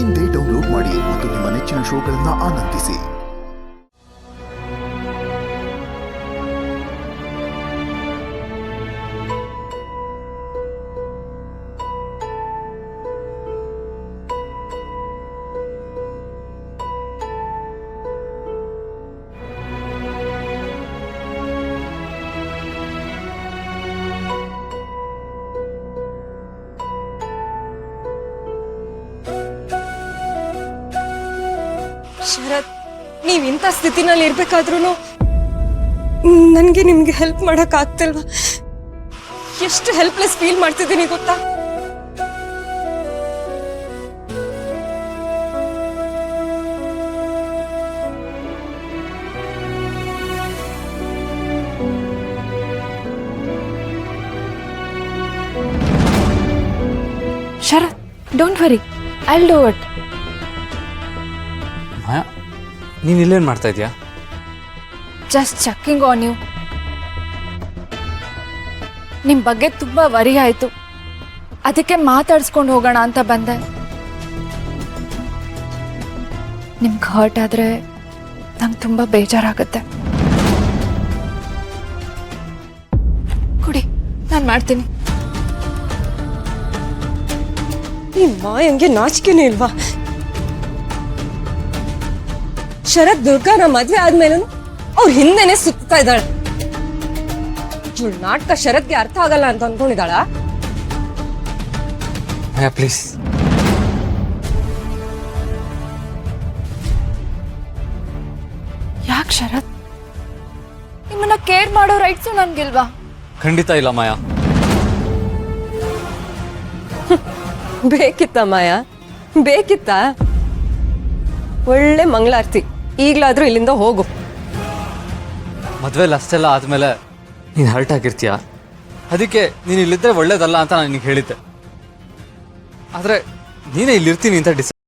ಇಂದೇ ಡೌನ್ಲೋಡ್ ಮಾಡಿ ಮತ್ತು ನಿಮ್ಮ ನೆಚ್ಚಿನ ಶೋಗಳನ್ನು ಆನಂದಿಸಿ. ಶರತ್, ನೀವ್ ಇಂಥ ಸ್ಥಿತಿನಲ್ಲಿ ಇರ್ಬೇಕಾದ್ರೂ ನನ್ಗೆ ನಿಮ್ಗೆ ಹೆಲ್ಪ್ ಮಾಡಕ್ ಆಗ್ತಿಲ್ವಾ? ಎಷ್ಟು ಹೆಲ್ಪ್ಲೆಸ್ ಫೀಲ್ ಮಾಡ್ತಿದ್ದೀನಿ ಗೊತ್ತಾ? Sharath, don't worry, I will do it. Maya, ನೀನು ಇಲ್ಲೇನು ಮಾಡ್ತಾ ಇದೀಯಾ? Just checking on you. ನಿಮ್ಮ ಬಗ್ಗೆ ತುಂಬ ವರಿ ಆಯಿತು, ಅದಕ್ಕೆ ಮಾತಾಡ್ಸ್ಕೊಂಡು ಹೋಗೋಣ ಅಂತ ಬಂದೆ. ನಿಮ್ಗೆ ಹರ್ಟ್ ಆದರೆ ನಂಗೆ ತುಂಬ ಬೇಜಾರಾಗುತ್ತೆ. ಕೊಡಿ, ನಾನು ಮಾಡ್ತೀನಿ. ಈ ಮಾಯಂಗೆ ನಾಚಿಕೆನೇ ಇಲ್ವಾ? ಶರತ್ ದುರ್ಗಾನ ಮದ್ವೆ ಆದ್ಮೇಲೆ ಅವ್ರ ಹಿಂದೆನೆ ಸುತ್ತಾ ಇದ್ದಾಳೆ. ಇವಳು ನಾಟಕ ಶರತ್ಗೆ ಅರ್ಥ ಆಗಲ್ಲ ಅಂತ ಅನ್ಕೊಂಡಿದ್ದಾಳ? ಮಾಯಾ ಪ್ಲೀಸ್. ಯಾಕೆ ಶರತ್? ನಿಮ್ಮನ್ನ ಕೇರ್ ಮಾಡೋ ರೈಟ್ಸು ನನ್ಗಿಲ್ವಾ? ಖಂಡಿತ ಇಲ್ಲ ಮಾಯಾ. ಬೇಕಿತ್ತ ಮಾಯಾ? ಬೇಕಿತ್ತ? ಒಳ್ಳೆ ಮಂಗಳಾರತಿ. ಈಗ್ಲಾದ್ರೂ ಇಲ್ಲಿಂದ ಹೋಗು. ಮದುವೆಲಿ ಅಷ್ಟೆಲ್ಲ ಆದಮೇಲೆ ನೀನು ಹರ್ಟ್ ಆಗಿರ್ತೀಯ, ಅದಕ್ಕೆ ನೀನು ಇಲ್ಲಿದ್ದರೆ ಒಳ್ಳೇದಲ್ಲ ಅಂತ ನಾನು ನಿನಗೆ ಹೇಳಿದ್ದೆ. ಆದರೆ ನೀನೇ ಇಲ್ಲಿರ್ತೀನಿ ಅಂತ